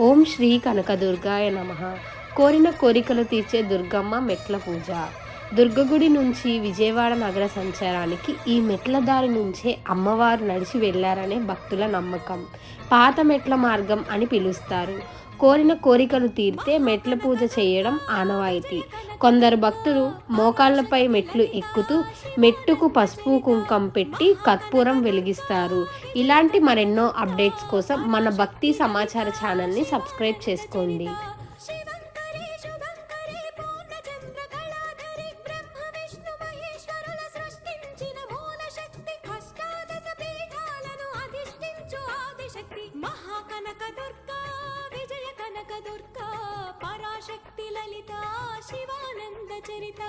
ఓం శ్రీ కనకదుర్గాయ నమః. కోరిన కోరికలు తీర్చే దుర్గమ్మ మెట్ల పూజ. దుర్గగుడి నుంచి విజయవాడ నగర సంచారానికి ఈ మెట్ల దారి నుంచే అమ్మవారు నడిచి వెళ్లారనే భక్తుల నమ్మకం. పాత మెట్ల మార్గం అని పిలుస్తారు. కోరిన కోరికలు తీరితే మెట్ల పూజ చేయడం ఆనవాయితీ. కొందరు భక్తులు మోకాళ్లపై మెట్లు ఎక్కుతూ మెట్టుకు పసుపు కుంకం పెట్టి కర్పూరం వెలిగిస్తారు. ఇలాంటి మరెన్నో అప్డేట్స్ కోసం మన భక్తి సమాచార ఛానల్ని సబ్స్క్రైబ్ చేసుకోండి. పరాశక్తి లలిత శివానంద చరిత